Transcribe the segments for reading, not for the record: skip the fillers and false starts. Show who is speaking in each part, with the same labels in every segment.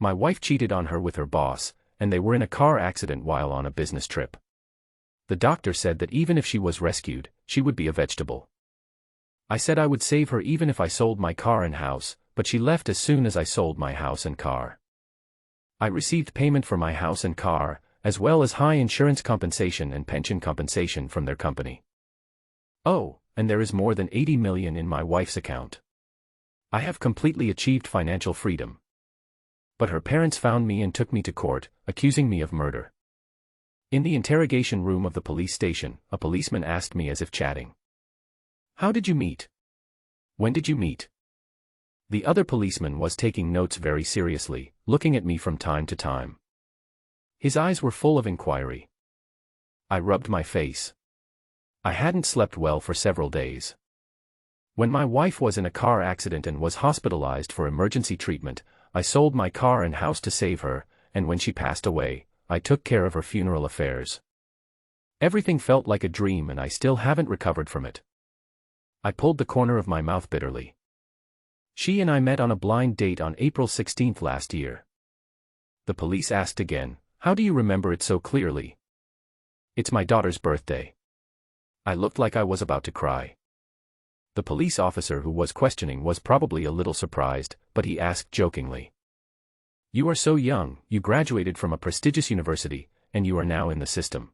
Speaker 1: My wife cheated on her with her boss, and they were in a car accident while on a business trip. The doctor said that even if she was rescued, she would be a vegetable. I said I would save her even if I sold my car and house, but she left as soon as I sold my house and car. I received payment for my house and car, as well as high insurance compensation and pension compensation from their company. Oh, and there is more than 80 million in my wife's account. I have completely achieved financial freedom. But her parents found me and took me to court, accusing me of murder. In the interrogation room of the police station, a policeman asked me as if chatting. How did you meet? When did you meet? The other policeman was taking notes very seriously, looking at me from time to time. His eyes were full of inquiry. I rubbed my face. I hadn't slept well for several days. When my wife was in a car accident and was hospitalized for emergency treatment, I sold my car and house to save her, and when she passed away, I took care of her funeral affairs. Everything felt like a dream and I still haven't recovered from it. I pulled the corner of my mouth bitterly. She and I met on a blind date on April 16 last year. The police asked again, how do you remember it so clearly? It's my daughter's birthday. I looked like I was about to cry. The police officer who was questioning was probably a little surprised, but he asked jokingly. You are so young, you graduated from a prestigious university, and you are now in the system.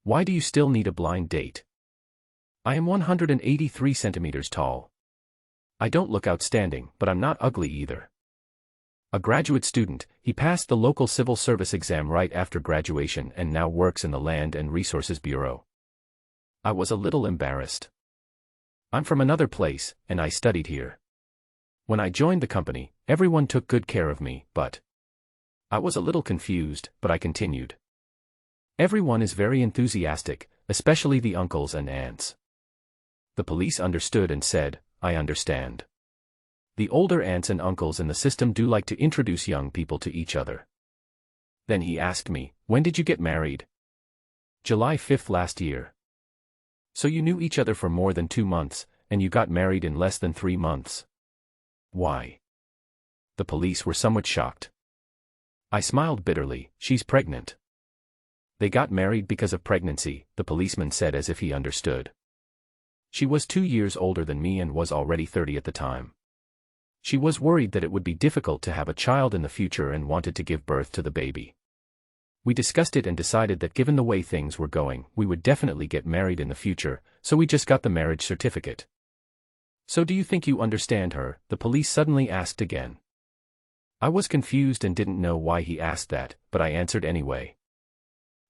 Speaker 1: Why do you still need a blind date? I am 183 centimeters tall. I don't look outstanding, but I'm not ugly either. A graduate student, he passed the local civil service exam right after graduation and now works in the Land and Resources Bureau. I was a little embarrassed. I'm from another place, and I studied here. When I joined the company, everyone took good care of me, but I was a little confused, but I continued. Everyone is very enthusiastic, especially the uncles and aunts. The police understood and said, I understand. The older aunts and uncles in the system do like to introduce young people to each other. Then he asked me, when did you get married? July 5 last year. So you knew each other for more than 2 months, and you got married in less than 3 months. Why? The police were somewhat shocked. I smiled bitterly, she's pregnant. They got married because of pregnancy, the policeman said as if he understood. She was 2 years older than me and was already 30 at the time. She was worried that it would be difficult to have a child in the future and wanted to give birth to the baby. We discussed it and decided that given the way things were going, we would definitely get married in the future, so we just got the marriage certificate. So do you think you understand her? The police suddenly asked again. I was confused and didn't know why he asked that, but I answered anyway.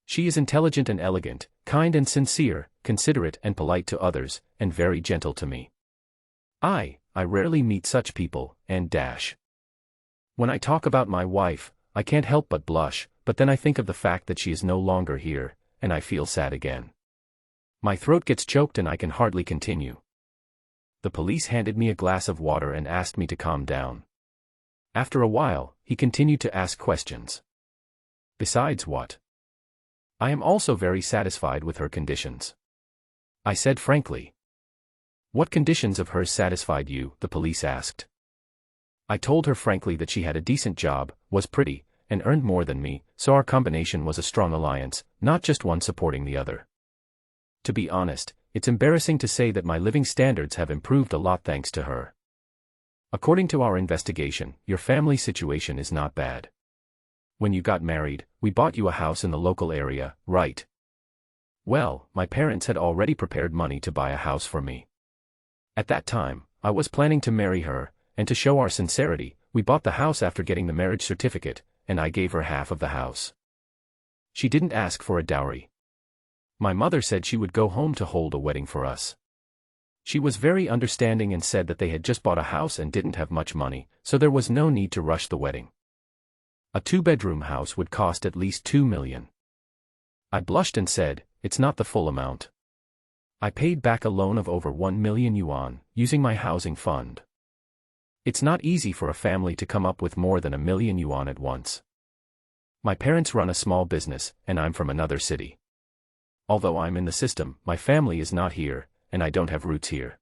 Speaker 1: She is intelligent and elegant, kind and sincere, considerate and polite to others, and very gentle to me. I rarely meet such people, and dash. When I talk about my wife, I can't help but blush, but then I think of the fact that she is no longer here, and I feel sad again. My throat gets choked and I can hardly continue. The police handed me a glass of water and asked me to calm down. After a while, he continued to ask questions. Besides what? I am also very satisfied with her conditions. I said frankly. What conditions of hers satisfied you? The police asked. I told her frankly that she had a decent job, was pretty, and earned more than me, so our combination was a strong alliance, not just one supporting the other. To be honest, it's embarrassing to say that my living standards have improved a lot thanks to her. According to our investigation, your family situation is not bad. When you got married, we bought you a house in the local area, right? Well, my parents had already prepared money to buy a house for me. At that time, I was planning to marry her, and to show our sincerity, we bought the house after getting the marriage certificate, and I gave her half of the house. She didn't ask for a dowry. My mother said she would go home to hold a wedding for us. She was very understanding and said that they had just bought a house and didn't have much money, so there was no need to rush the wedding. A 2-bedroom house would cost at least 2 million. I blushed and said, it's not the full amount. I paid back a loan of over 1 million yuan, using my housing fund. It's not easy for a family to come up with more than 1 million yuan at once. My parents run a small business, and I'm from another city. Although I'm in the system, my family is not here, and I don't have roots here.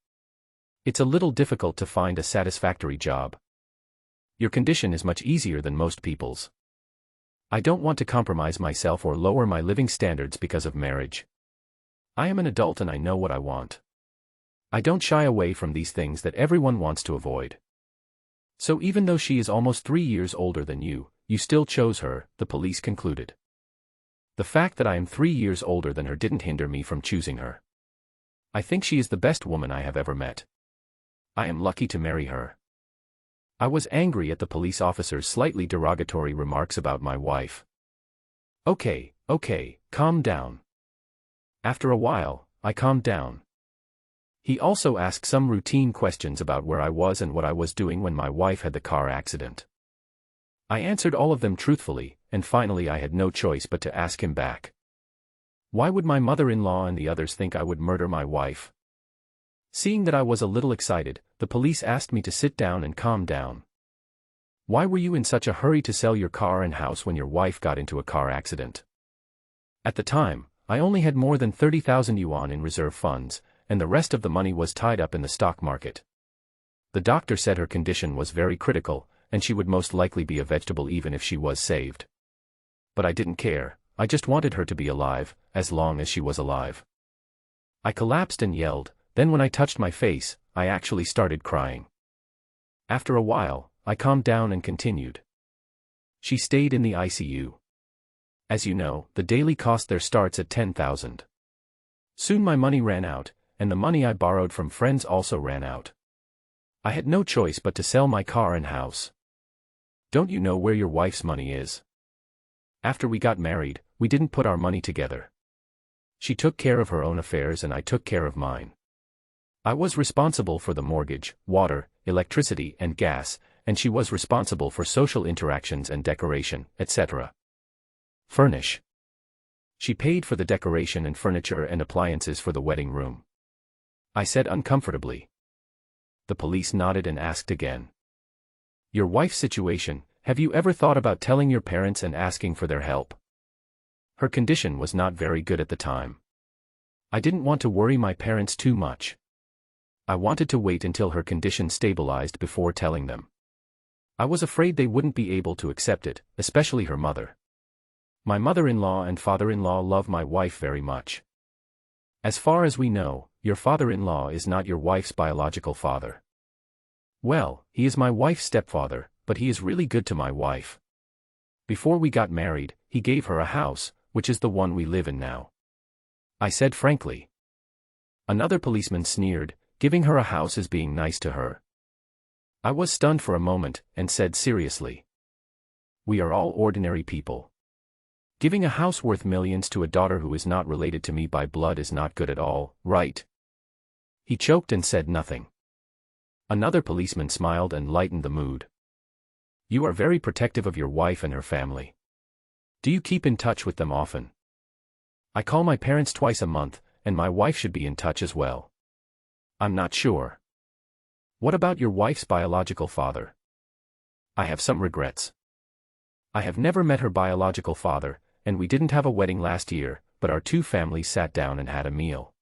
Speaker 1: It's a little difficult to find a satisfactory job. Your condition is much easier than most people's. I don't want to compromise myself or lower my living standards because of marriage. I am an adult and I know what I want. I don't shy away from these things that everyone wants to avoid. So even though she is almost 3 years older than you still chose her, the police concluded. The fact that I am 3 years older than her didn't hinder me from choosing her. I think she is the best woman I have ever met. I am lucky to marry her. I was angry at the police officer's slightly derogatory remarks about my wife. Okay, calm down. After a while, I calmed down. He also asked some routine questions about where I was and what I was doing when my wife had the car accident. I answered all of them truthfully, and finally I had no choice but to ask him back. Why would my mother-in-law and the others think I would murder my wife? Seeing that I was a little excited, the police asked me to sit down and calm down. Why were you in such a hurry to sell your car and house when your wife got into a car accident? At the time, I only had more than 30,000 yuan in reserve funds, and the rest of the money was tied up in the stock market. The doctor said her condition was very critical, and she would most likely be a vegetable even if she was saved. But I didn't care, I just wanted her to be alive, as long as she was alive. I collapsed and yelled, then when I touched my face, I actually started crying. After a while, I calmed down and continued. She stayed in the ICU. As you know, the daily cost there starts at 10,000. Soon my money ran out, and the money I borrowed from friends also ran out. I had no choice but to sell my car and house. Don't you know where your wife's money is? After we got married, we didn't put our money together. She took care of her own affairs and I took care of mine. I was responsible for the mortgage, water, electricity and gas, and she was responsible for social interactions and decoration, etc. Furnish. She paid for the decoration and furniture and appliances for the wedding room. I said uncomfortably. The police nodded and asked again. Your wife's situation, have you ever thought about telling your parents and asking for their help? Her condition was not very good at the time. I didn't want to worry my parents too much. I wanted to wait until her condition stabilized before telling them. I was afraid they wouldn't be able to accept it, especially her mother. My mother-in-law and father-in-law love my wife very much. As far as we know, your father-in-law is not your wife's biological father. Well, he is my wife's stepfather, but he is really good to my wife. Before we got married, he gave her a house, which is the one we live in now. I said frankly. Another policeman sneered, giving her a house is being nice to her. I was stunned for a moment, and said seriously. We are all ordinary people. Giving a house worth millions to a daughter who is not related to me by blood is not good at all, right? He choked and said nothing. Another policeman smiled and lightened the mood. You are very protective of your wife and her family. Do you keep in touch with them often? I call my parents twice a month, and my wife should be in touch as well. I'm not sure. What about your wife's biological father? I have some regrets. I have never met her biological father, and we didn't have a wedding last year, but our two families sat down and had a meal.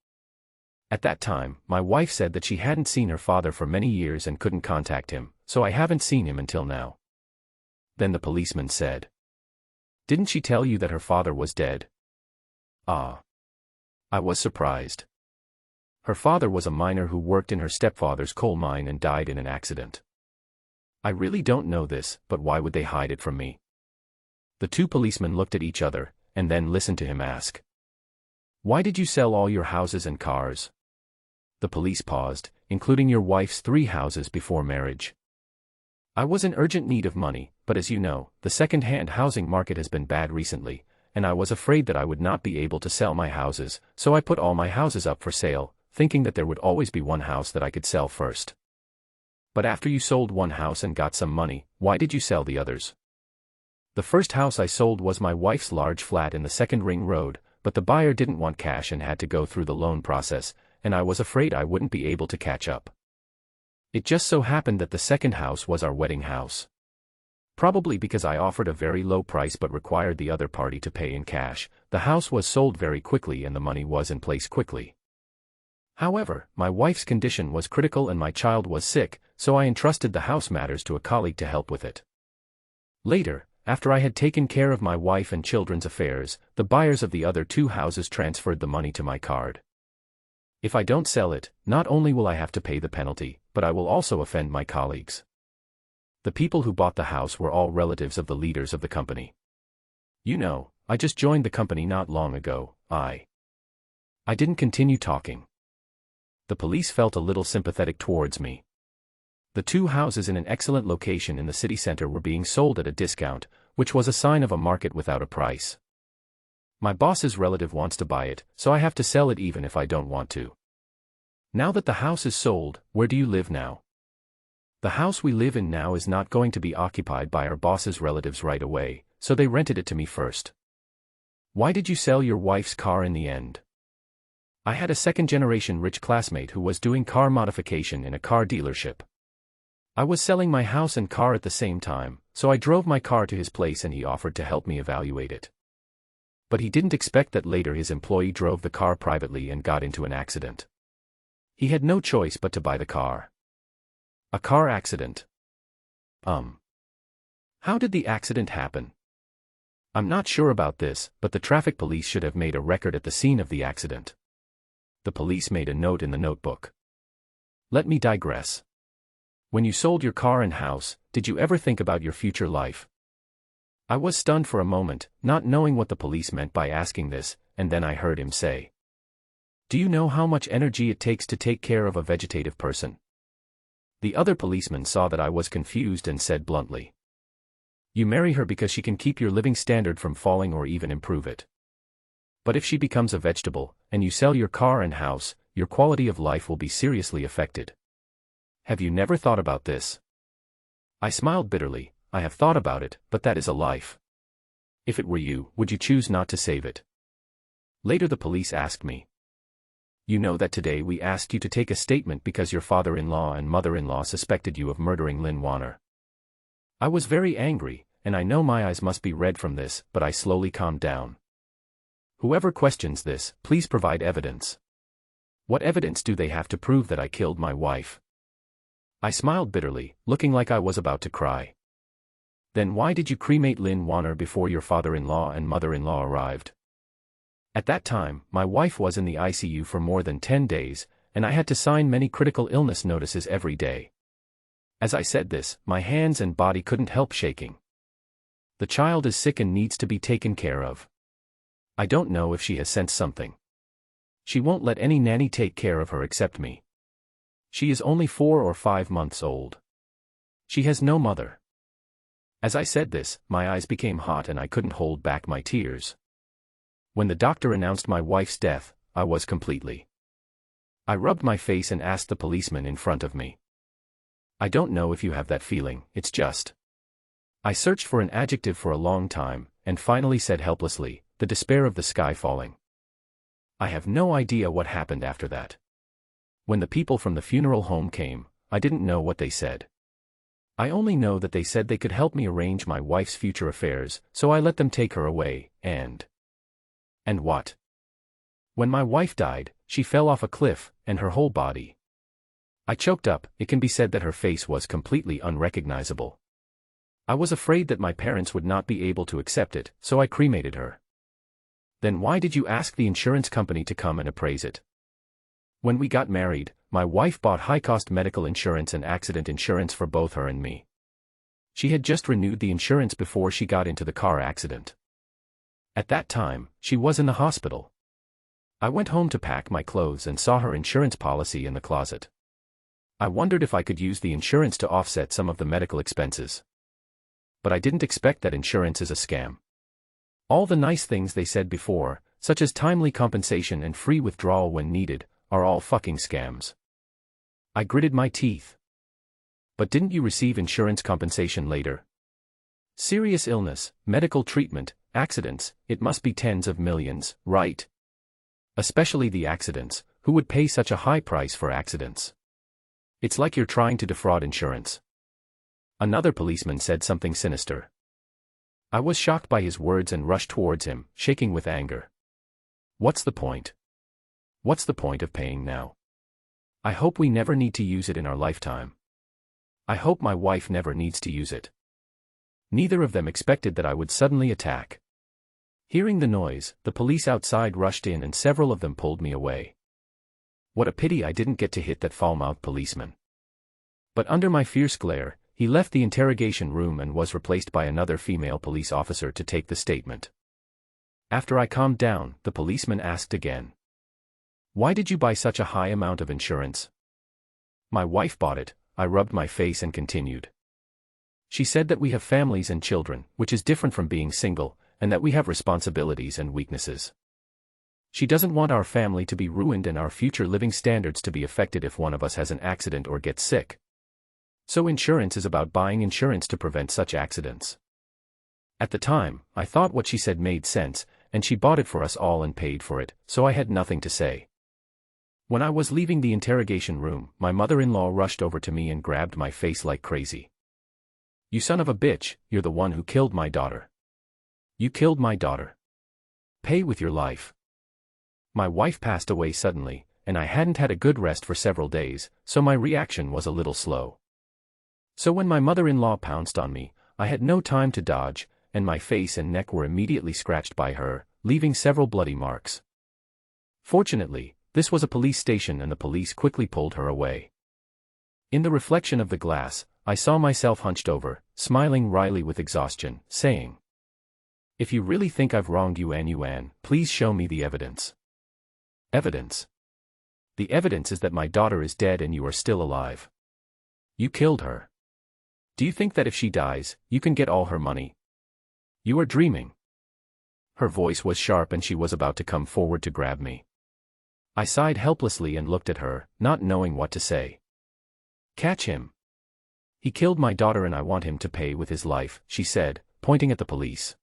Speaker 1: At that time, my wife said that she hadn't seen her father for many years and couldn't contact him, so I haven't seen him until now. Then the policeman said. Didn't she tell you that her father was dead? Ah. I was surprised. Her father was a miner who worked in her stepfather's coal mine and died in an accident. I really don't know this, but why would they hide it from me? The two policemen looked at each other, and then listened to him ask. Why did you sell all your houses and cars? The police paused, including your wife's 3 houses before marriage. I was in urgent need of money, but as you know, the second-hand housing market has been bad recently, and I was afraid that I would not be able to sell my houses, so I put all my houses up for sale, thinking that there would always be one house that I could sell first. But after you sold one house and got some money, why did you sell the others? The first house I sold was my wife's large flat in the second ring road, but the buyer didn't want cash and had to go through the loan process, and I was afraid I wouldn't be able to catch up. It just so happened that the second house was our wedding house. Probably because I offered a very low price but required the other party to pay in cash, the house was sold very quickly and the money was in place quickly. However, my wife's condition was critical and my child was sick, so I entrusted the house matters to a colleague to help with it. Later, after I had taken care of my wife and children's affairs, the buyers of the other 2 houses transferred the money to my card. If I don't sell it, not only will I have to pay the penalty, but I will also offend my colleagues. The people who bought the house were all relatives of the leaders of the company. You know, I just joined the company not long ago. I didn't continue talking. The police felt a little sympathetic towards me. The 2 houses in an excellent location in the city center were being sold at a discount, which was a sign of a market without a price. My boss's relative wants to buy it, so I have to sell it even if I don't want to. Now that the house is sold, where do you live now? The house we live in now is not going to be occupied by our boss's relatives right away, so they rented it to me first. Why did you sell your wife's car in the end? I had a second-generation rich classmate who was doing car modification in a car dealership. I was selling my house and car at the same time, so I drove my car to his place and he offered to help me evaluate it. But he didn't expect that later his employee drove the car privately and got into an accident. He had no choice but to buy the car. A car accident. How did the accident happen? I'm not sure about this, but the traffic police should have made a record at the scene of the accident. The police made a note in the notebook. Let me digress. When you sold your car and house, did you ever think about your future life? I was stunned for a moment, not knowing what the police meant by asking this, and then I heard him say, "Do you know how much energy it takes to take care of a vegetative person?" The other policeman saw that I was confused and said bluntly, "You marry her because she can keep your living standard from falling or even improve it. But if she becomes a vegetable, and you sell your car and house, your quality of life will be seriously affected. Have you never thought about this?" I smiled bitterly. I have thought about it, but that is a life. If it were you, would you choose not to save it? Later the police asked me, "You know that today we asked you to take a statement because your father-in-law and mother-in-law suspected you of murdering Lynn Warner." I was very angry, and I know my eyes must be red from this, but I slowly calmed down. Whoever questions this, please provide evidence. What evidence do they have to prove that I killed my wife? I smiled bitterly, looking like I was about to cry. Then why did you cremate Lynn Warner before your father-in-law and mother-in-law arrived? At that time, my wife was in the ICU for more than 10 days, and I had to sign many critical illness notices every day. As I said this, my hands and body couldn't help shaking. The child is sick and needs to be taken care of. I don't know if she has sensed something. She won't let any nanny take care of her except me. She is only 4 or 5 months old. She has no mother. As I said this, my eyes became hot and I couldn't hold back my tears. When the doctor announced my wife's death, I was completely. I rubbed my face and asked the policeman in front of me. I don't know if you have that feeling, it's just. I searched for an adjective for a long time, and finally said helplessly, the despair of the sky falling. I have no idea what happened after that. When the people from the funeral home came, I didn't know what they said. I only know that they said they could help me arrange my wife's future affairs, so I let them take her away, and what? When my wife died, she fell off a cliff, and her whole body. I choked up. It can be said that her face was completely unrecognizable. I was afraid that my parents would not be able to accept it, so I cremated her. Then why did you ask the insurance company to come and appraise it? When we got married, my wife bought high-cost medical insurance and accident insurance for both her and me. She had just renewed the insurance before she got into the car accident. At that time, she was in the hospital. I went home to pack my clothes and saw her insurance policy in the closet. I wondered if I could use the insurance to offset some of the medical expenses. But I didn't expect that insurance is a scam. All the nice things they said before, such as timely compensation and free withdrawal when needed, are all fucking scams. I gritted my teeth. But didn't you receive insurance compensation later? Serious illness, medical treatment, accidents, it must be tens of millions, right? Especially the accidents, who would pay such a high price for accidents? It's like you're trying to defraud insurance. Another policeman said something sinister. I was shocked by his words and rushed towards him, shaking with anger. What's the point? What's the point of paying now? I hope we never need to use it in our lifetime. I hope my wife never needs to use it. Neither of them expected that I would suddenly attack. Hearing the noise, the police outside rushed in and several of them pulled me away. What a pity I didn't get to hit that foul-mouthed policeman. But under my fierce glare, he left the interrogation room and was replaced by another female police officer to take the statement. After I calmed down, the policeman asked again. Why did you buy such a high amount of insurance? My wife bought it, I rubbed my face and continued. She said that we have families and children, which is different from being single, and that we have responsibilities and weaknesses. She doesn't want our family to be ruined and our future living standards to be affected if one of us has an accident or gets sick. So insurance is about buying insurance to prevent such accidents. At the time, I thought what she said made sense, and she bought it for us all and paid for it, so I had nothing to say. When I was leaving the interrogation room, my mother-in-law rushed over to me and grabbed my face like crazy. You son of a bitch, you're the one who killed my daughter. You killed my daughter. Pay with your life. My wife passed away suddenly, and I hadn't had a good rest for several days, so my reaction was a little slow. So when my mother-in-law pounced on me, I had no time to dodge, and my face and neck were immediately scratched by her, leaving several bloody marks. Fortunately, this was a police station and the police quickly pulled her away. In the reflection of the glass, I saw myself hunched over, smiling wryly with exhaustion, saying, If you really think I've wronged Yuan, please show me the evidence. Evidence? The evidence is that my daughter is dead and you are still alive. You killed her. Do you think that if she dies, you can get all her money? You are dreaming. Her voice was sharp and she was about to come forward to grab me. I sighed helplessly and looked at her, not knowing what to say. Catch him. He killed my daughter and I want him to pay with his life, she said, pointing at the police.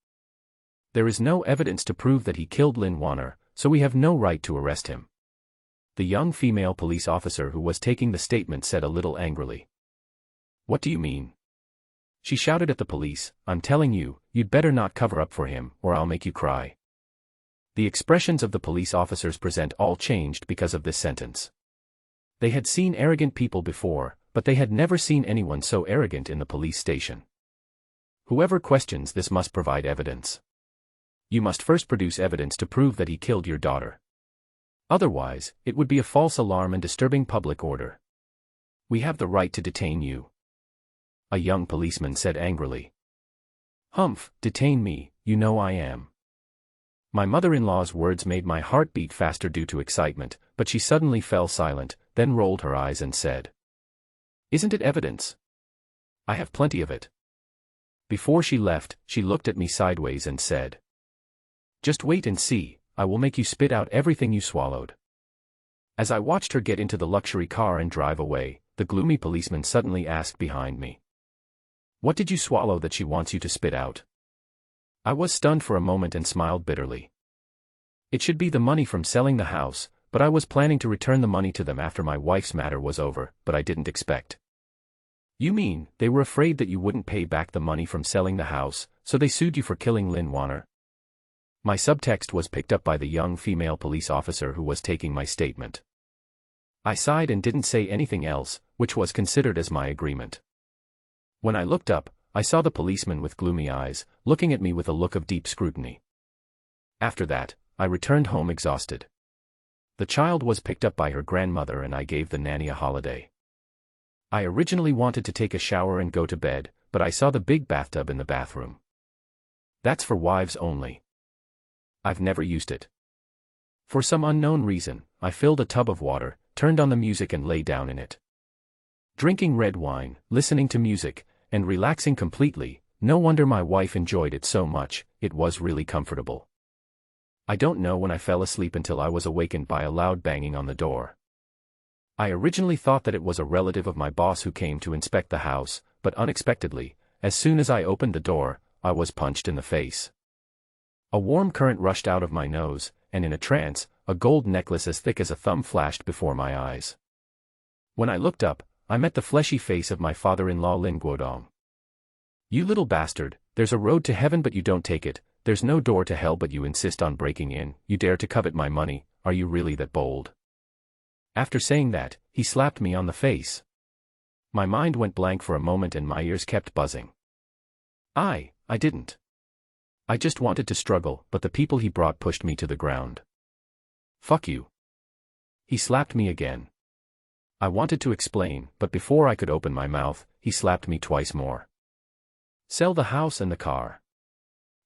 Speaker 1: There is no evidence to prove that he killed Lin Warner, so we have no right to arrest him. The young female police officer who was taking the statement said a little angrily. What do you mean? She shouted at the police, I'm telling you, you'd better not cover up for him, or I'll make you cry. The expressions of the police officers present all changed because of this sentence. They had seen arrogant people before, but they had never seen anyone so arrogant in the police station. Whoever questions this must provide evidence. You must first produce evidence to prove that he killed your daughter. Otherwise, it would be a false alarm and disturbing public order. We have the right to detain you. A young policeman said angrily. Humph, detain me, you know I am. My mother-in-law's words made my heart beat faster due to excitement, but she suddenly fell silent, then rolled her eyes and said, Isn't it evidence? I have plenty of it. Before she left, she looked at me sideways and said, Just wait and see, I will make you spit out everything you swallowed. As I watched her get into the luxury car and drive away, the gloomy policeman suddenly asked behind me, What did you swallow that she wants you to spit out? I was stunned for a moment and smiled bitterly. It should be the money from selling the house, but I was planning to return the money to them after my wife's matter was over, but I didn't expect. You mean, they were afraid that you wouldn't pay back the money from selling the house, so they sued you for killing Lin Warner? My subtext was picked up by the young female police officer who was taking my statement. I sighed and didn't say anything else, which was considered as my agreement. When I looked up, I saw the policeman with gloomy eyes, looking at me with a look of deep scrutiny. After that, I returned home exhausted. The child was picked up by her grandmother and I gave the nanny a holiday. I originally wanted to take a shower and go to bed, but I saw the big bathtub in the bathroom. That's for wives only. I've never used it. For some unknown reason, I filled a tub of water, turned on the music and lay down in it. Drinking red wine, listening to music, and relaxing completely, no wonder my wife enjoyed it so much, it was really comfortable. I don't know when I fell asleep until I was awakened by a loud banging on the door. I originally thought that it was a relative of my boss who came to inspect the house, but unexpectedly, as soon as I opened the door, I was punched in the face. A warm current rushed out of my nose, and in a trance, a gold necklace as thick as a thumb flashed before my eyes. When I looked up, I met the fleshy face of my father-in-law Lin Guodong. You little bastard, there's a road to heaven but you don't take it, there's no door to hell but you insist on breaking in, you dare to covet my money, are you really that bold? After saying that, he slapped me on the face. My mind went blank for a moment and my ears kept buzzing. I didn't. I just wanted to struggle, but the people he brought pushed me to the ground. Fuck you. He slapped me again. I wanted to explain, but before I could open my mouth, he slapped me twice more. Sell the house and the car.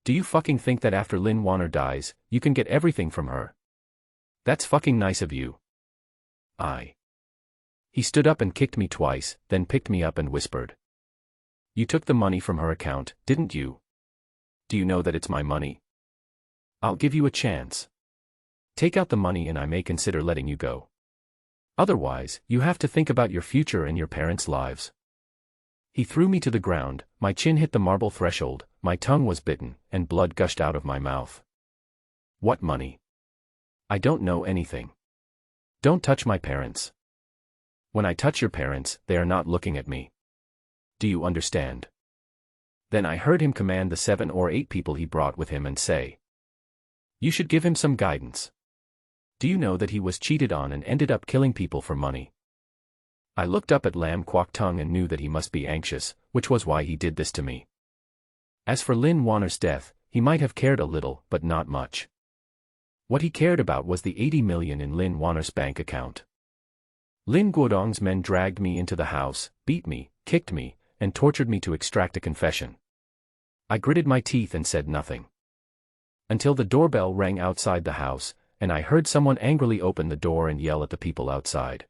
Speaker 1: Do you fucking think that after Lynn Warner dies, you can get everything from her? That's fucking nice of you. He stood up and kicked me twice, then picked me up and whispered. You took the money from her account, didn't you? Do you know that it's my money? I'll give you a chance. Take out the money and I may consider letting you go. Otherwise, you have to think about your future and your parents' lives. He threw me to the ground, my chin hit the marble threshold, my tongue was bitten, and blood gushed out of my mouth. What money? I don't know anything. Don't touch my parents. When I touch your parents, they are not looking at me. Do you understand? Then I heard him command the 7 or 8 people he brought with him and say, you should give him some guidance. Do you know that he was cheated on and ended up killing people for money? I looked up at Lam Kwok Tung and knew that he must be anxious, which was why he did this to me. As for Lynn Warner's death, he might have cared a little, but not much. What he cared about was the 80 million in Lynn Warner's bank account. Lin Guodong's men dragged me into the house, beat me, kicked me, and tortured me to extract a confession. I gritted my teeth and said nothing. Until the doorbell rang outside the house, and I heard someone angrily open the door and yell at the people outside.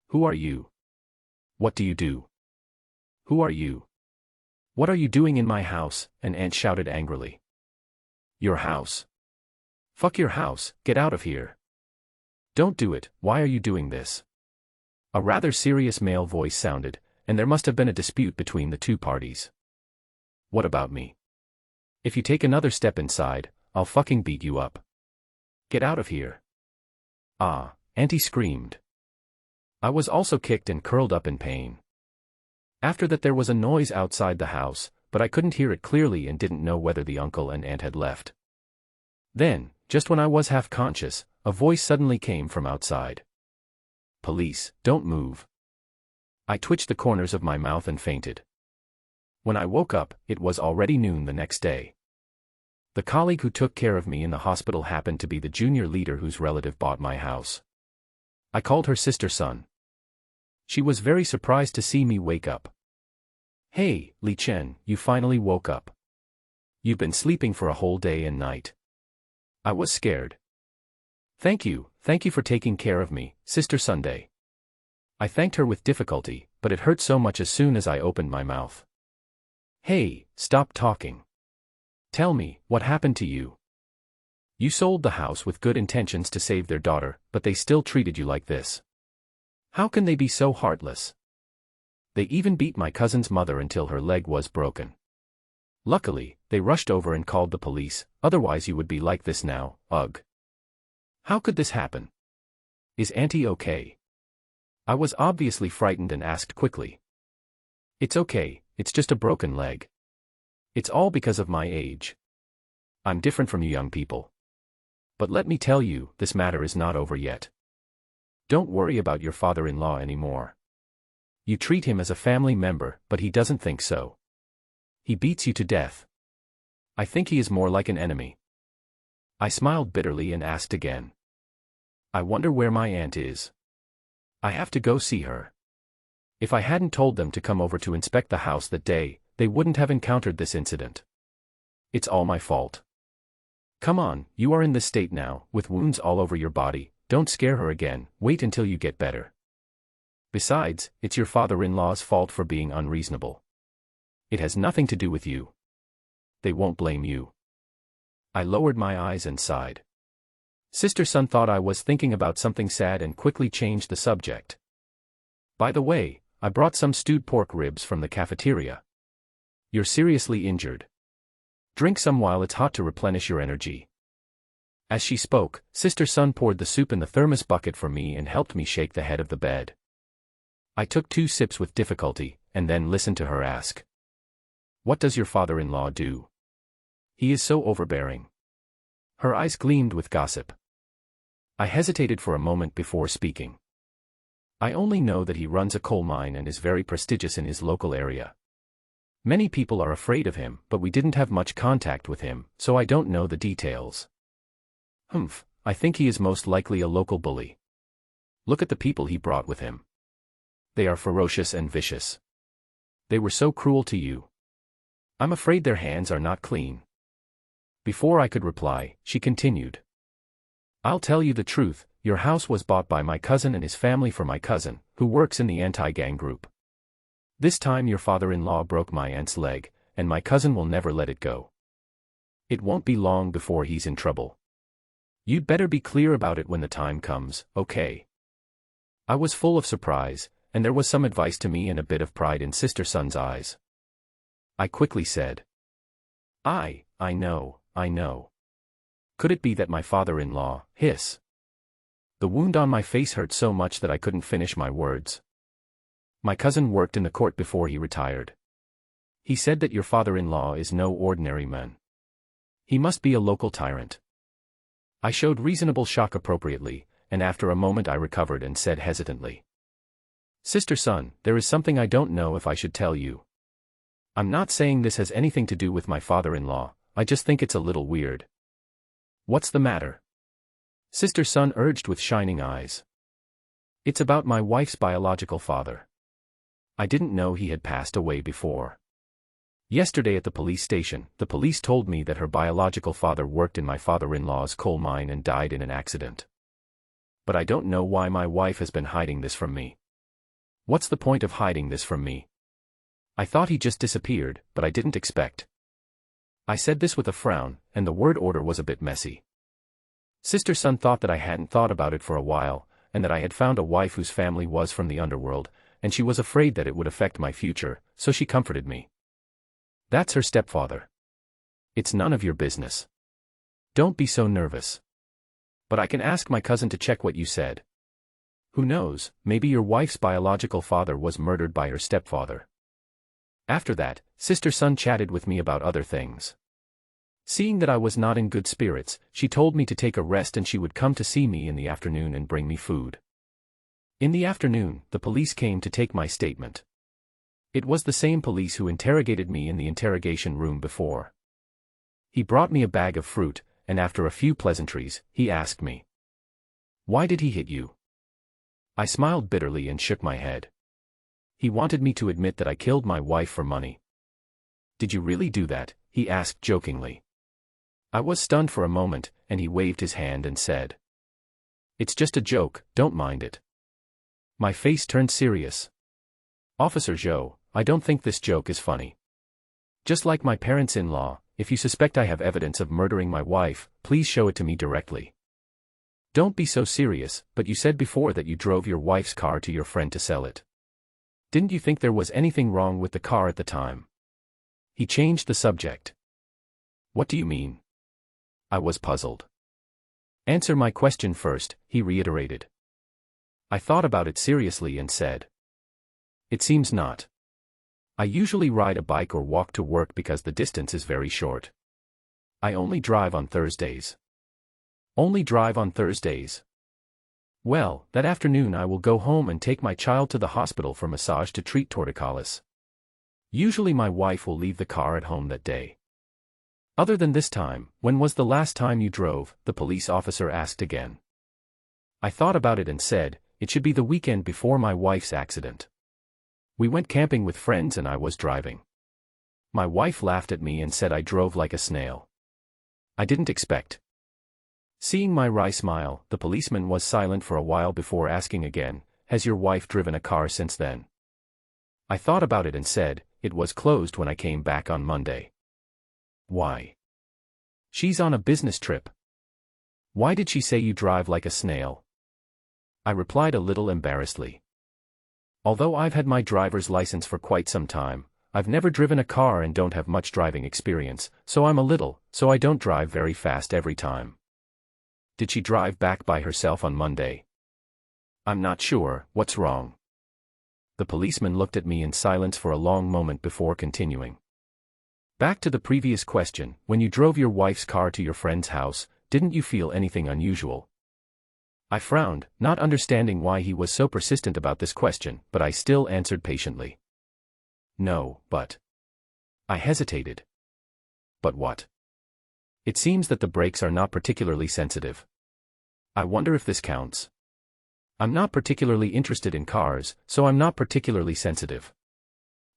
Speaker 1: Who are you? What do you do? Who are you? What are you doing in my house? An aunt shouted angrily. Your house. Fuck your house, get out of here. Don't do it, why are you doing this? A rather serious male voice sounded, and there must have been a dispute between the two parties. What about me? If you take another step inside, I'll fucking beat you up. Get out of here. Ah, Auntie screamed. I was also kicked and curled up in pain. After that there was a noise outside the house, but I couldn't hear it clearly and didn't know whether the uncle and aunt had left. Then, just when I was half conscious, a voice suddenly came from outside. Police, don't move. I twitched the corners of my mouth and fainted. When I woke up, it was already noon the next day. The colleague who took care of me in the hospital happened to be the junior leader whose relative bought my house. I called her sister Sun. She was very surprised to see me wake up. Hey, Li Chen, you finally woke up. You've been sleeping for a whole day and night. I was scared. Thank you for taking care of me, Sister Sunday. I thanked her with difficulty, but it hurt so much as soon as I opened my mouth. Hey, stop talking. Tell me, what happened to you? You sold the house with good intentions to save their daughter, but they still treated you like this. How can they be so heartless? They even beat my cousin's mother until her leg was broken. Luckily, they rushed over and called the police, otherwise you would be like this now, ugh. How could this happen? Is Auntie okay? I was obviously frightened and asked quickly. It's okay, it's just a broken leg. It's all because of my age. I'm different from you young people. But let me tell you, this matter is not over yet. Don't worry about your father-in-law anymore. You treat him as a family member, but he doesn't think so. He beats you to death. I think he is more like an enemy. I smiled bitterly and asked again. I wonder where my aunt is. I have to go see her. If I hadn't told them to come over to inspect the house that day, they wouldn't have encountered this incident. It's all my fault. Come on, you are in this state now, with wounds all over your body, don't scare her again, wait until you get better. Besides, it's your father-in-law's fault for being unreasonable. It has nothing to do with you. They won't blame you. I lowered my eyes and sighed. Sister Sun thought I was thinking about something sad and quickly changed the subject. By the way, I brought some stewed pork ribs from the cafeteria. You're seriously injured. Drink some while it's hot to replenish your energy. As she spoke, Sister Sun poured the soup in the thermos bucket for me and helped me shake the head of the bed. I took 2 sips with difficulty, and then listened to her ask. What does your father-in-law do? He is so overbearing. Her eyes gleamed with gossip. I hesitated for a moment before speaking. I only know that he runs a coal mine and is very prestigious in his local area. Many people are afraid of him, but we didn't have much contact with him, so I don't know the details. Humph, I think he is most likely a local bully. Look at the people he brought with him. They are ferocious and vicious. They were so cruel to you. I'm afraid their hands are not clean. Before I could reply, she continued. I'll tell you the truth, your house was bought by my cousin and his family for my cousin, who works in the anti-gang group. This time your father-in-law broke my aunt's leg, and my cousin will never let it go. It won't be long before he's in trouble. You'd better be clear about it when the time comes, okay? I was full of surprise, and there was some advice to me and a bit of pride in Sister Sun's eyes. I quickly said. I know. Could it be that my father-in-law, hiss? The wound on my face hurt so much that I couldn't finish my words. My cousin worked in the court before he retired. He said that your father-in-law is no ordinary man. He must be a local tyrant. I showed reasonable shock appropriately, and after a moment I recovered and said hesitantly. Sister Sun, there is something I don't know if I should tell you. I'm not saying this has anything to do with my father-in-law, I just think it's a little weird. What's the matter? Sister Sun urged with shining eyes. It's about my wife's biological father. I didn't know he had passed away before. Yesterday at the police station, the police told me that her biological father worked in my father-in-law's coal mine and died in an accident. But I don't know why my wife has been hiding this from me. What's the point of hiding this from me? I thought he just disappeared, but I didn't expect. I said this with a frown, and the word order was a bit messy. Sister Sun thought that I hadn't thought about it for a while, and that I had found a wife whose family was from the underworld, and she was afraid that it would affect my future, so she comforted me. That's her stepfather. It's none of your business. Don't be so nervous. But I can ask my cousin to check what you said. Who knows, maybe your wife's biological father was murdered by her stepfather. After that, Sister Sun chatted with me about other things. Seeing that I was not in good spirits, she told me to take a rest and she would come to see me in the afternoon and bring me food. In the afternoon, the police came to take my statement. It was the same police who interrogated me in the interrogation room before. He brought me a bag of fruit, and after a few pleasantries, he asked me, "Why did he hit you?" I smiled bitterly and shook my head. He wanted me to admit that I killed my wife for money. "Did you really do that?" he asked jokingly. I was stunned for a moment, and he waved his hand and said, "It's just a joke, don't mind it." My face turned serious. "Officer Zhou, I don't think this joke is funny. Just like my parents-in-law, if you suspect I have evidence of murdering my wife, please show it to me directly. Don't be so serious, but you said before that you drove your wife's car to your friend to sell it. Didn't you think there was anything wrong with the car at the time?" He changed the subject. "What do you mean?" I was puzzled. "Answer my question first," he reiterated. I thought about it seriously and said, "It seems not. I usually ride a bike or walk to work because the distance is very short. I only drive on Thursdays." "Only drive on Thursdays?" "Well, that afternoon I will go home and take my child to the hospital for massage to treat torticollis. Usually my wife will leave the car at home that day." "Other than this time, when was the last time you drove?" the police officer asked again. I thought about it and said, "It should be the weekend before my wife's accident. We went camping with friends and I was driving. My wife laughed at me and said I drove like a snail. I didn't expect." Seeing my wry smile, the policeman was silent for a while before asking again, "Has your wife driven a car since then?" I thought about it and said, "It was closed when I came back on Monday." "Why?" "She's on a business trip." "Why did she say you drive like a snail?" I replied a little embarrassedly. "Although I've had my driver's license for quite some time, I've never driven a car and don't have much driving experience, so I don't drive very fast every time." "Did she drive back by herself on Monday?" "I'm not sure, what's wrong?" The policeman looked at me in silence for a long moment before continuing. "Back to the previous question, when you drove your wife's car to your friend's house, didn't you feel anything unusual?" I frowned, not understanding why he was so persistent about this question, but I still answered patiently. No, but... I hesitated. But what? It seems that the brakes are not particularly sensitive. I wonder if this counts. I'm not particularly interested in cars, so I'm not particularly sensitive.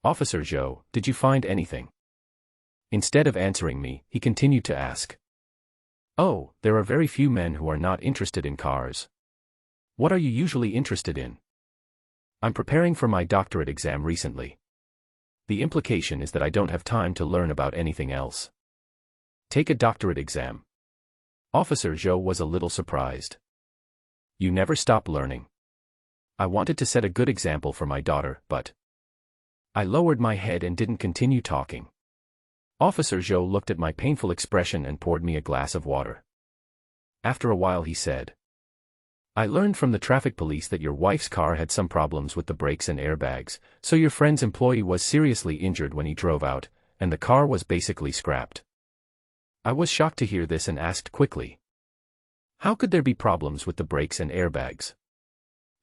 Speaker 1: Officer Zhou, did you find anything? Instead of answering me, he continued to ask. Oh, there are very few men who are not interested in cars. What are you usually interested in? I'm preparing for my doctorate exam recently. The implication is that I don't have time to learn about anything else. Take a doctorate exam. Officer Zhou was a little surprised. You never stop learning. I wanted to set a good example for my daughter, but... I lowered my head and didn't continue talking. Officer Zhou looked at my painful expression and poured me a glass of water. After a while he said, I learned from the traffic police that your wife's car had some problems with the brakes and airbags, so your friend's employee was seriously injured when he drove out, and the car was basically scrapped. I was shocked to hear this and asked quickly. How could there be problems with the brakes and airbags?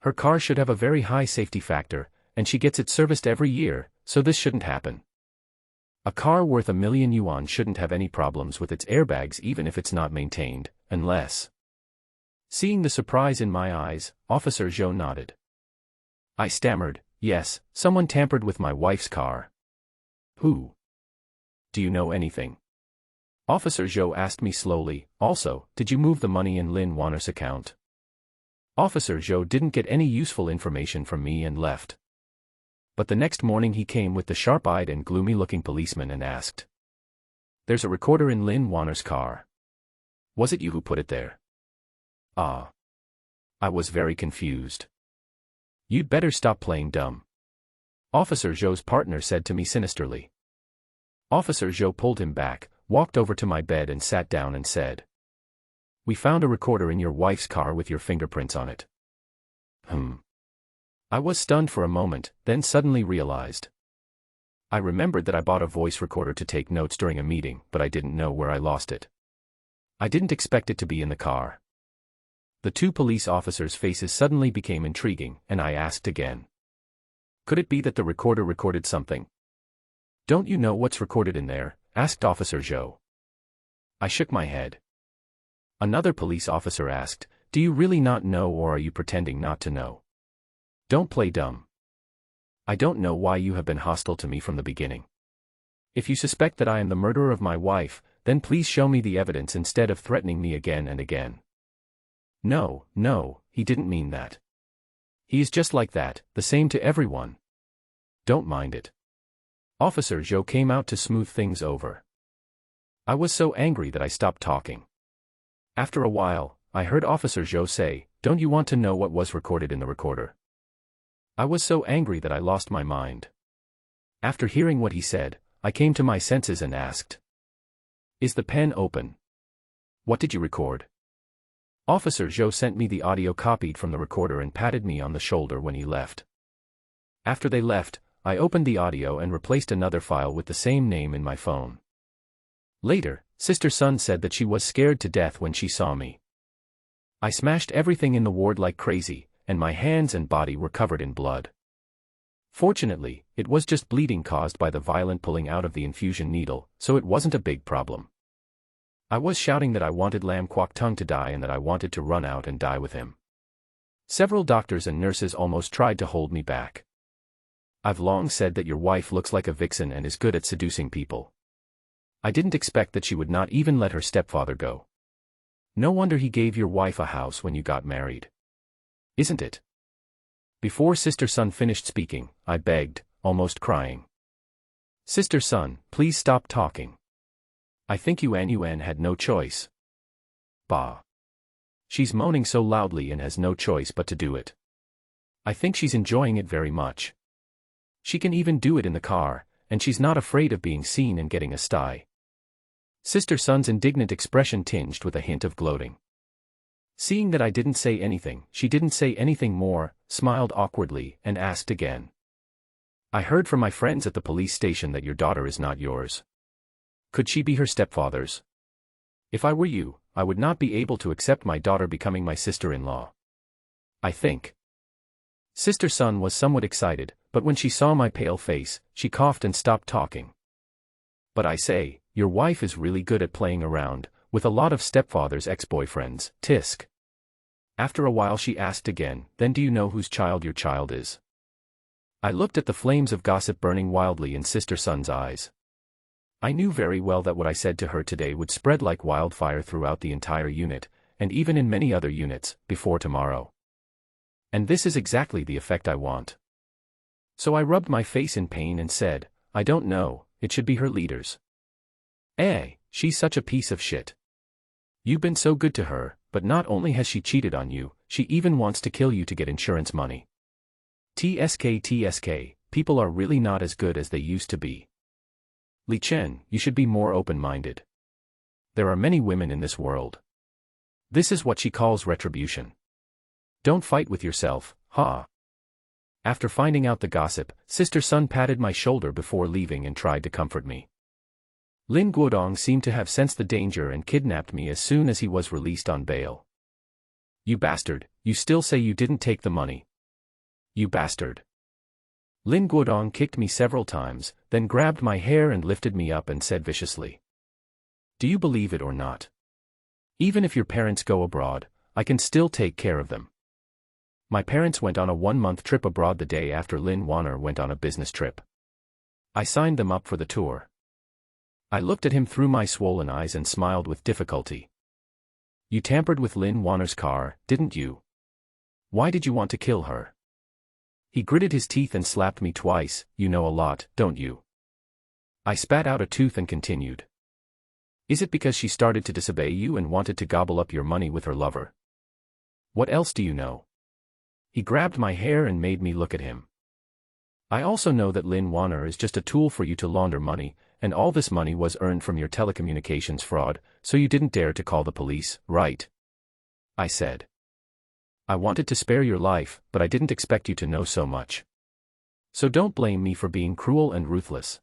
Speaker 1: Her car should have a very high safety factor, and she gets it serviced every year, so this shouldn't happen. A car worth 1,000,000 yuan shouldn't have any problems with its airbags even if it's not maintained, unless... Seeing the surprise in my eyes, Officer Zhou nodded. I stammered, yes, someone tampered with my wife's car. Who? Do you know anything? Officer Zhou asked me slowly, also, did you move the money in Lin Wanner's account? Officer Zhou didn't get any useful information from me and left. But the next morning he came with the sharp-eyed and gloomy-looking policeman and asked. There's a recorder in Lin Wanner's car. Was it you who put it there? Ah. I was very confused. You'd better stop playing dumb. Officer Zhou's partner said to me sinisterly. Officer Zhou pulled him back, walked over to my bed and sat down and said. We found a recorder in your wife's car with your fingerprints on it. I was stunned for a moment, then suddenly realized. I remembered that I bought a voice recorder to take notes during a meeting, but I didn't know where I lost it. I didn't expect it to be in the car. The two police officers' faces suddenly became intriguing, and I asked again. Could it be that the recorder recorded something? Don't you know what's recorded in there? Asked Officer Zhou. I shook my head. Another police officer asked, do you really not know or are you pretending not to know? Don't play dumb. I don't know why you have been hostile to me from the beginning. If you suspect that I am the murderer of my wife, then please show me the evidence instead of threatening me again and again. No, he didn't mean that. He is just like that, the same to everyone. Don't mind it. Officer Zhou came out to smooth things over. I was so angry that I stopped talking. After a while, I heard Officer Zhou say, don't you want to know what was recorded in the recorder? I was so angry that I lost my mind. After hearing what he said, I came to my senses and asked. Is the pen open? What did you record? Officer Zhou sent me the audio copied from the recorder and patted me on the shoulder when he left. After they left, I opened the audio and replaced another file with the same name in my phone. Later, Sister Sun said that she was scared to death when she saw me. I smashed everything in the ward like crazy, and my hands and body were covered in blood. Fortunately, it was just bleeding caused by the violent pulling out of the infusion needle, so it wasn't a big problem. I was shouting that I wanted Lam Kwok Tung to die and that I wanted to run out and die with him. Several doctors and nurses almost tried to hold me back. I've long said that your wife looks like a vixen and is good at seducing people. I didn't expect that she would not even let her stepfather go. No wonder he gave your wife a house when you got married. Isn't it? Before Sister Sun finished speaking, I begged, almost crying. Sister Sun, please stop talking. I think Yuan had no choice. Bah. She's moaning so loudly and has no choice but to do it. I think she's enjoying it very much. She can even do it in the car, and she's not afraid of being seen and getting a sty. Sister Sun's indignant expression tinged with a hint of gloating. Seeing that I didn't say anything, she didn't say anything more, smiled awkwardly, and asked again. I heard from my friends at the police station that your daughter is not yours. Could she be her stepfather's? If I were you, I would not be able to accept my daughter becoming my sister-in-law. I think. Sister Sun was somewhat excited, but when she saw my pale face, she coughed and stopped talking. But I say, your wife is really good at playing around, with a lot of stepfather's ex-boyfriends, tisk. After a while she asked again, then do you know whose child your child is? I looked at the flames of gossip burning wildly in Sister Sun's eyes. I knew very well that what I said to her today would spread like wildfire throughout the entire unit, and even in many other units, before tomorrow. And this is exactly the effect I want. So I rubbed my face in pain and said, I don't know, it should be her leaders. She's such a piece of shit. You've been so good to her, but not only has she cheated on you, she even wants to kill you to get insurance money. TSK, people are really not as good as they used to be. Li Chen, you should be more open-minded. There are many women in this world. This is what she calls retribution. Don't fight with yourself, ha. After finding out the gossip, Sister Sun patted my shoulder before leaving and tried to comfort me. Lin Guodong seemed to have sensed the danger and kidnapped me as soon as he was released on bail. You bastard, you still say you didn't take the money. You bastard. Lin Guodong kicked me several times, then grabbed my hair and lifted me up and said viciously. Do you believe it or not? Even if your parents go abroad, I can still take care of them. My parents went on a 1-month trip abroad the day after Lin Warner went on a business trip. I signed them up for the tour. I looked at him through my swollen eyes and smiled with difficulty. You tampered with Lin Warner's car, didn't you? Why did you want to kill her? He gritted his teeth and slapped me twice. You know a lot, don't you? I spat out a tooth and continued. Is it because she started to disobey you and wanted to gobble up your money with her lover? What else do you know? He grabbed my hair and made me look at him. I also know that Lin Warner is just a tool for you to launder money, and all this money was earned from your telecommunications fraud, so you didn't dare to call the police, right? I said. I wanted to spare your life, but I didn't expect you to know so much. So don't blame me for being cruel and ruthless.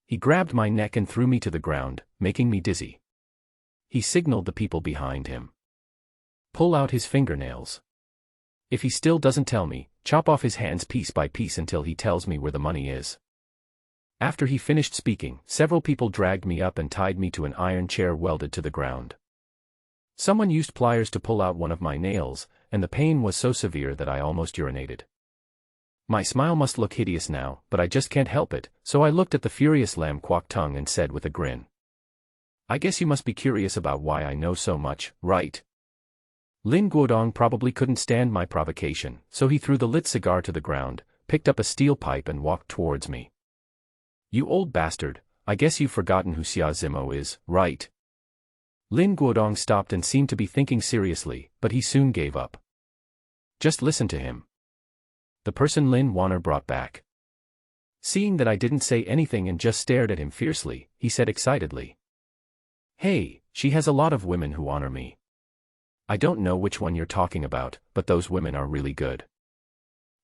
Speaker 1: He grabbed my neck and threw me to the ground, making me dizzy. He signaled the people behind him. Pull out his fingernails. If he still doesn't tell me, chop off his hands piece by piece until he tells me where the money is. After he finished speaking, several people dragged me up and tied me to an iron chair welded to the ground. Someone used pliers to pull out one of my nails, and the pain was so severe that I almost urinated. My smile must look hideous now, but I just can't help it, so I looked at the furious Lam Kwok Tung and said with a grin. I guess you must be curious about why I know so much, right? Lin Guodong probably couldn't stand my provocation, so he threw the lit cigar to the ground, picked up a steel pipe and walked towards me. You old bastard, I guess you've forgotten who Xia Zimo is, right? Lin Guodong stopped and seemed to be thinking seriously, but he soon gave up. Just listen to him. The person Lin Warner brought back. Seeing that I didn't say anything and just stared at him fiercely, he said excitedly. Hey, she has a lot of women who honor me. I don't know which one you're talking about, but those women are really good.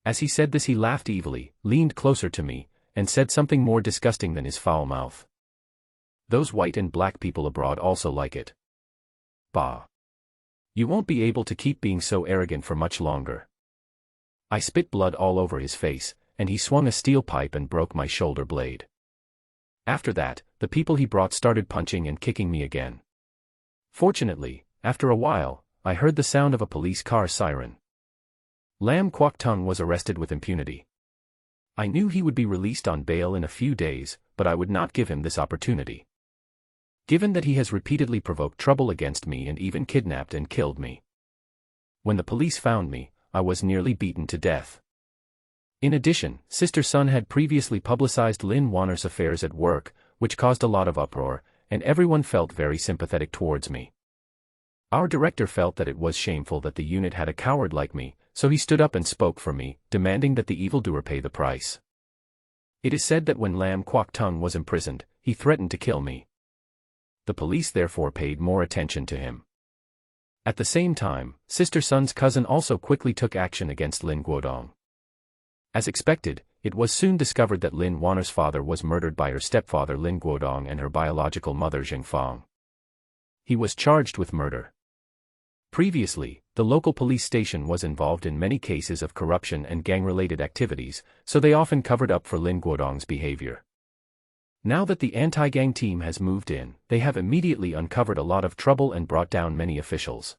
Speaker 1: As he said this he laughed evilly, leaned closer to me, and said something more disgusting than his foul mouth. Those white and black people abroad also like it. Bah. You won't be able to keep being so arrogant for much longer. I spit blood all over his face, and he swung a steel pipe and broke my shoulder blade. After that, the people he brought started punching and kicking me again. Fortunately, after a while, I heard the sound of a police car siren. Lam Kwok Tung was arrested with impunity. I knew he would be released on bail in a few days, but I would not give him this opportunity. Given that he has repeatedly provoked trouble against me and even kidnapped and killed me. When the police found me, I was nearly beaten to death. In addition, Sister Sun had previously publicized Lin Warner's affairs at work, which caused a lot of uproar, and everyone felt very sympathetic towards me. Our director felt that it was shameful that the unit had a coward like me, so he stood up and spoke for me, demanding that the evildoer pay the price. It is said that when Lam Kwok Tung was imprisoned, he threatened to kill me. The police therefore paid more attention to him. At the same time, Sister Sun's cousin also quickly took action against Lin Guodong. As expected, it was soon discovered that Lin Warner's father was murdered by her stepfather Lin Guodong and her biological mother Zheng Fang. He was charged with murder. Previously, the local police station was involved in many cases of corruption and gang-related activities, so they often covered up for Lin Guodong's behavior. Now that the anti-gang team has moved in, they have immediately uncovered a lot of trouble and brought down many officials.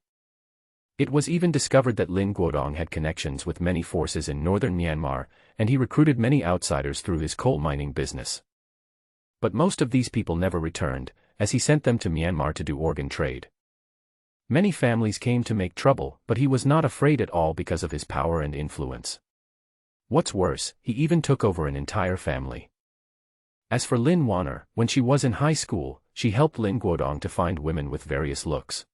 Speaker 1: It was even discovered that Lin Guodong had connections with many forces in northern Myanmar, and he recruited many outsiders through his coal mining business. But most of these people never returned, as he sent them to Myanmar to do organ trade. Many families came to make trouble, but he was not afraid at all because of his power and influence. What's worse, he even took over an entire family. As for Lin Wanner, when she was in high school, she helped Lin Guodong to find women with various looks.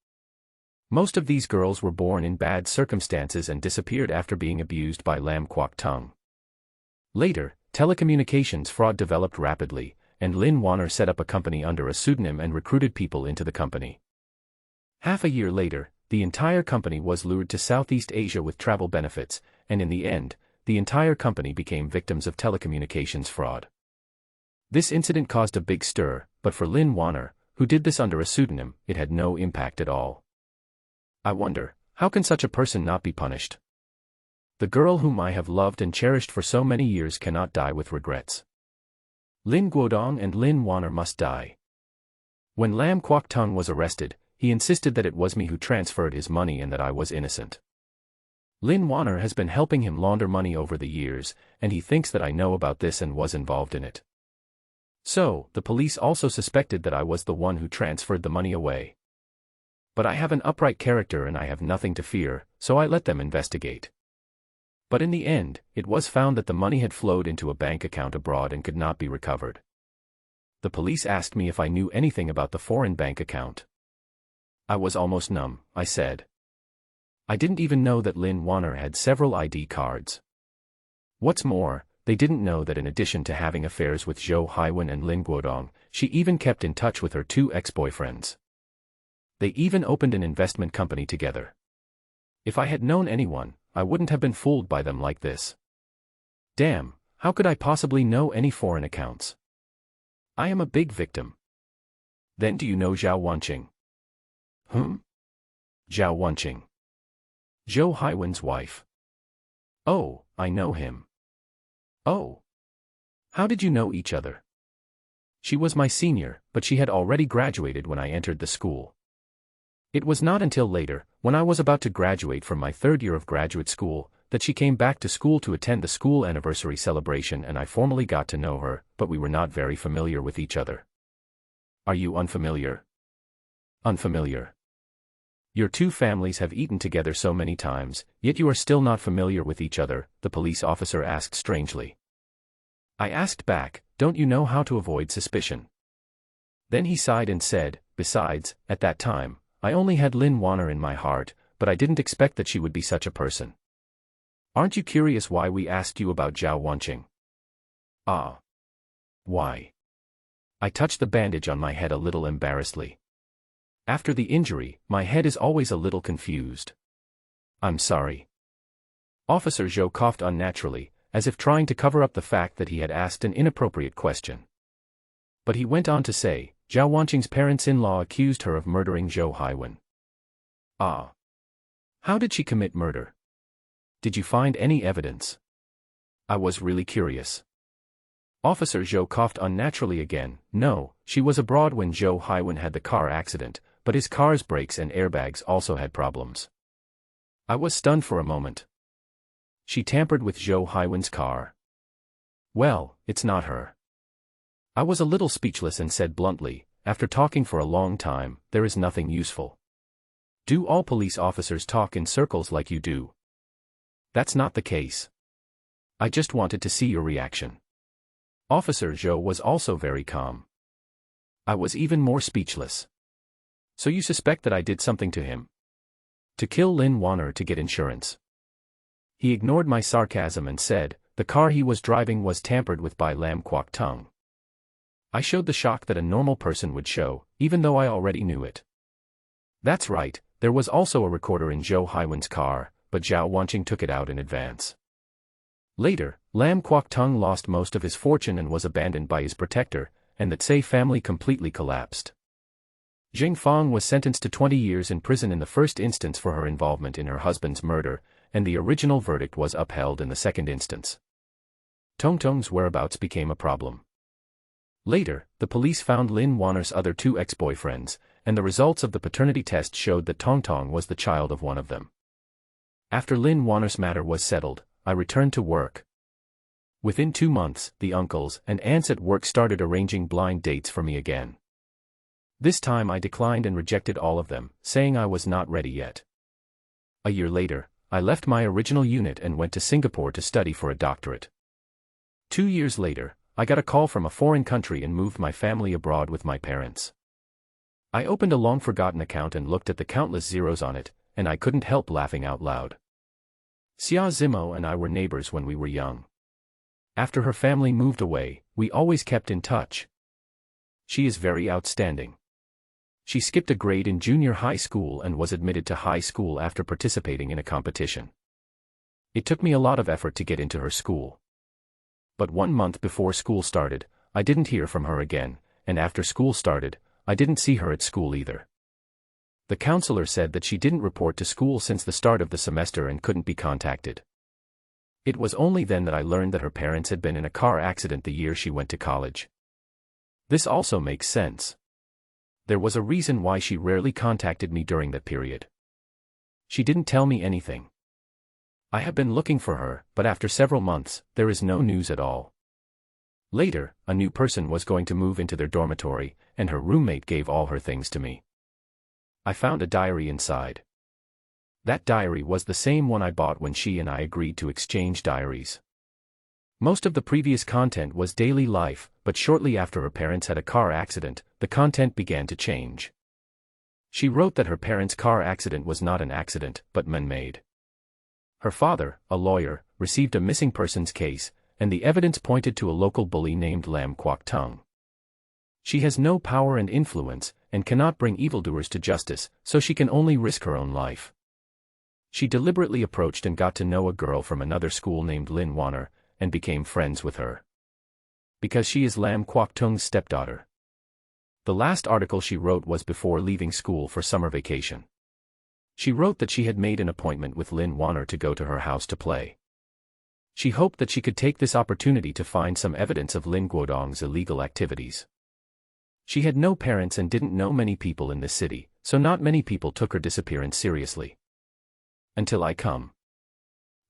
Speaker 1: Most of these girls were born in bad circumstances and disappeared after being abused by Lam Kwok Tung. Later, telecommunications fraud developed rapidly, and Lin Wanner set up a company under a pseudonym and recruited people into the company. Half a year later, the entire company was lured to Southeast Asia with travel benefits, and in the end, the entire company became victims of telecommunications fraud. This incident caused a big stir, but for Lin Wanner, who did this under a pseudonym, it had no impact at all. I wonder, how can such a person not be punished? The girl whom I have loved and cherished for so many years cannot die with regrets. Lin Guodong and Lin Wanner must die. When Lam Kwok Tung was arrested, he insisted that it was me who transferred his money and that I was innocent. Lin Wanner has been helping him launder money over the years, and he thinks that I know about this and was involved in it. So, the police also suspected that I was the one who transferred the money away. But I have an upright character and I have nothing to fear, so I let them investigate. But in the end, it was found that the money had flowed into a bank account abroad and could not be recovered. The police asked me if I knew anything about the foreign bank account. I was almost numb, I said. I didn't even know that Lin Wanner had several ID cards. What's more, they didn't know that in addition to having affairs with Zhou Haiwen and Lin Guodong, she even kept in touch with her two ex-boyfriends. They even opened an investment company together. If I had known anyone, I wouldn't have been fooled by them like this. Damn, how could I possibly know any foreign accounts? I am a big victim. Then do you know Zhao Wanqing? Zhao Wanqing. Zhou Haiwen's wife. Oh, I know him. Oh. How did you know each other? She was my senior, but she had already graduated when I entered the school. It was not until later, when I was about to graduate from my third year of graduate school, that she came back to school to attend the school anniversary celebration and I formally got to know her, but we were not very familiar with each other. Are you unfamiliar? Unfamiliar. Your two families have eaten together so many times, yet you are still not familiar with each other, the police officer asked strangely. I asked back, don't you know how to avoid suspicion? Then he sighed and said, besides, at that time, I only had Lin Wanner in my heart, but I didn't expect that she would be such a person. Aren't you curious why we asked you about Zhao Wanqing? Ah. Why? I touched the bandage on my head a little embarrassedly. After the injury, my head is always a little confused. I'm sorry. Officer Zhou coughed unnaturally, as if trying to cover up the fact that he had asked an inappropriate question. But he went on to say, Zhao Wanqing's parents-in-law accused her of murdering Zhou Haiwen. Ah. How did she commit murder? Did you find any evidence? I was really curious. Officer Zhou coughed unnaturally again. No, she was abroad when Zhou Haiwen had the car accident, but his car's brakes and airbags also had problems. I was stunned for a moment. She tampered with Zhou Haiwen's car. Well, it's not her. I was a little speechless and said bluntly, after talking for a long time, there is nothing useful. Do all police officers talk in circles like you do? That's not the case. I just wanted to see your reaction. Officer Zhou was also very calm. I was even more speechless. So you suspect that I did something to him? To kill Lin Wanner to get insurance. He ignored my sarcasm and said, the car he was driving was tampered with by Lam Kwok Tung. I showed the shock that a normal person would show, even though I already knew it. That's right, there was also a recorder in Zhou Haiwen's car, but Zhao Wanqing took it out in advance. Later, Lam Kwok Tung lost most of his fortune and was abandoned by his protector, and the Tsai family completely collapsed. Jing Fong was sentenced to 20 years in prison in the first instance for her involvement in her husband's murder, and the original verdict was upheld in the second instance. Tong Tong's whereabouts became a problem. Later, the police found Lin Wanner's other two ex-boyfriends, and the results of the paternity test showed that Tong Tong was the child of one of them. After Lin Wanner's matter was settled, I returned to work. Within 2 months, the uncles and aunts at work started arranging blind dates for me again. This time I declined and rejected all of them, saying I was not ready yet. A year later, I left my original unit and went to Singapore to study for a doctorate. 2 years later, I got a call from a foreign country and moved my family abroad with my parents. I opened a long-forgotten account and looked at the countless zeros on it, and I couldn't help laughing out loud. Xia Zimo and I were neighbors when we were young. After her family moved away, we always kept in touch. She is very outstanding. She skipped a grade in junior high school and was admitted to high school after participating in a competition. It took me a lot of effort to get into her school. But 1 month before school started, I didn't hear from her again, and after school started, I didn't see her at school either. The counselor said that she didn't report to school since the start of the semester and couldn't be contacted. It was only then that I learned that her parents had been in a car accident the year she went to college. This also makes sense. There was a reason why she rarely contacted me during that period. She didn't tell me anything. I have been looking for her, but after several months, there is no news at all. Later, a new person was going to move into their dormitory, and her roommate gave all her things to me. I found a diary inside. That diary was the same one I bought when she and I agreed to exchange diaries. Most of the previous content was daily life, but shortly after her parents had a car accident, the content began to change. She wrote that her parents' car accident was not an accident, but man-made. Her father, a lawyer, received a missing persons case, and the evidence pointed to a local bully named Lam Kwok Tung. She has no power and influence, and cannot bring evildoers to justice, so she can only risk her own life. She deliberately approached and got to know a girl from another school named Lin Wanner, and became friends with her. Because she is Lam Kwok Tung's stepdaughter. The last article she wrote was before leaving school for summer vacation. She wrote that she had made an appointment with Lin Wanner to go to her house to play. She hoped that she could take this opportunity to find some evidence of Lin Guodong's illegal activities. She had no parents and didn't know many people in this city, so not many people took her disappearance seriously. Until I come.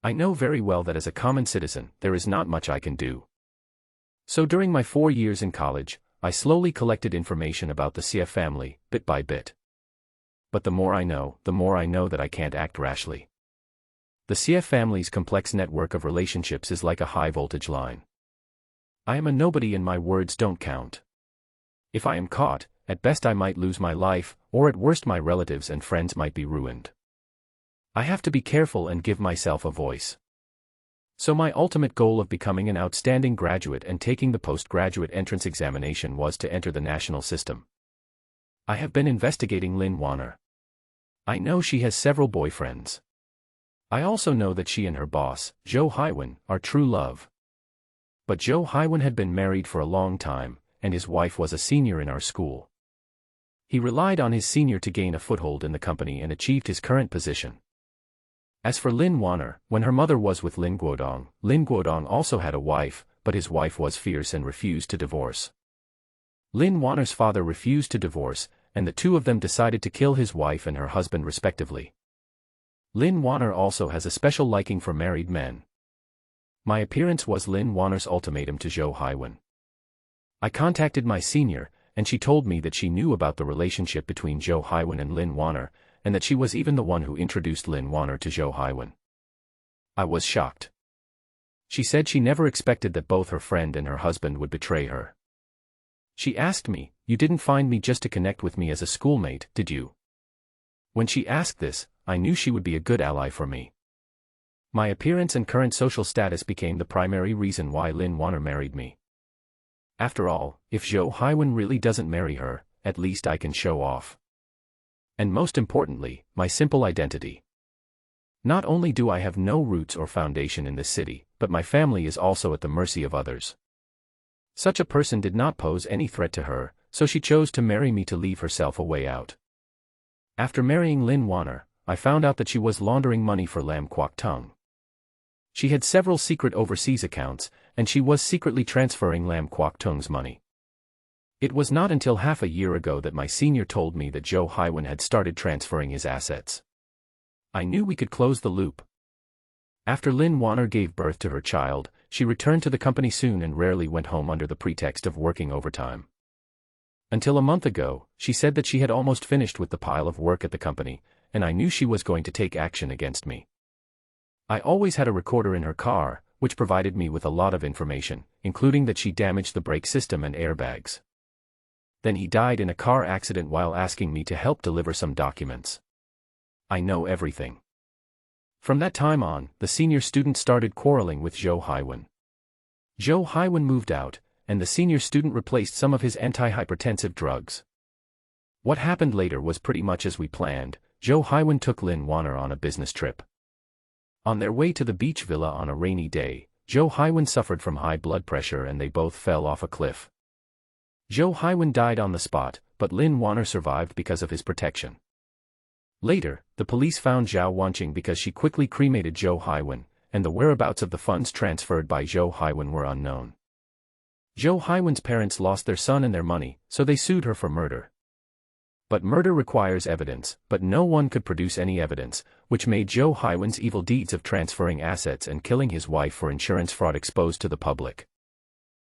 Speaker 1: I know very well that as a common citizen, there is not much I can do. So during my 4 years in college, I slowly collected information about the Xia family, bit by bit. But the more I know that I can't act rashly. The Xia family's complex network of relationships is like a high-voltage line. I am a nobody and my words don't count. If I am caught, at best I might lose my life, or at worst my relatives and friends might be ruined. I have to be careful and give myself a voice. So my ultimate goal of becoming an outstanding graduate and taking the postgraduate entrance examination was to enter the national system. I have been investigating Lin Wanner. I know she has several boyfriends. I also know that she and her boss, Zhou Haiwen, are true love. But Zhou Haiwen had been married for a long time, and his wife was a senior in our school. He relied on his senior to gain a foothold in the company and achieved his current position. As for Lin Wanner, when her mother was with Lin Guodong also had a wife, but his wife was fierce and refused to divorce. Lin Wanner's father refused to divorce, and the two of them decided to kill his wife and her husband respectively. Lin Wanner also has a special liking for married men. My appearance was Lin Wanner's ultimatum to Zhou Haiwen. I contacted my senior, and she told me that she knew about the relationship between Zhou Haiwen and Lin Wanner, and that she was even the one who introduced Lin Wanner to Zhou Haiwen. I was shocked. She said she never expected that both her friend and her husband would betray her. She asked me, "You didn't find me just to connect with me as a schoolmate, did you?" When she asked this, I knew she would be a good ally for me. My appearance and current social status became the primary reason why Lin Wanner married me. After all, if Zhou Haiwen really doesn't marry her, at least I can show off. And most importantly, my simple identity. Not only do I have no roots or foundation in this city, but my family is also at the mercy of others. Such a person did not pose any threat to her, so she chose to marry me to leave herself a way out. After marrying Lin Warner, I found out that she was laundering money for Lam Kwok Tung. She had several secret overseas accounts, and she was secretly transferring Lam Kwok Tung's money. It was not until half a year ago that my senior told me that Joe Hywan had started transferring his assets. I knew we could close the loop. After Lin Warner gave birth to her child, she returned to the company soon and rarely went home under the pretext of working overtime. Until a month ago, she said that she had almost finished with the pile of work at the company, and I knew she was going to take action against me. I always had a recorder in her car, which provided me with a lot of information, including that she damaged the brake system and airbags. Then he died in a car accident while asking me to help deliver some documents. I know everything. From that time on, the senior student started quarreling with Joe Hywan. Joe Hywan moved out, and the senior student replaced some of his antihypertensive drugs. What happened later was pretty much as we planned. Joe Hywan took Lin Warner on a business trip. On their way to the beach villa on a rainy day, Joe Hywan suffered from high blood pressure and they both fell off a cliff. Joe Hywan died on the spot, but Lin Warner survived because of his protection. Later, the police found Zhao Wanqing because she quickly cremated Joe Hywan, and the whereabouts of the funds transferred by Joe Hywan were unknown. Joe Hywan's parents lost their son and their money, so they sued her for murder. But murder requires evidence, but no one could produce any evidence, which made Joe Hywan's evil deeds of transferring assets and killing his wife for insurance fraud exposed to the public.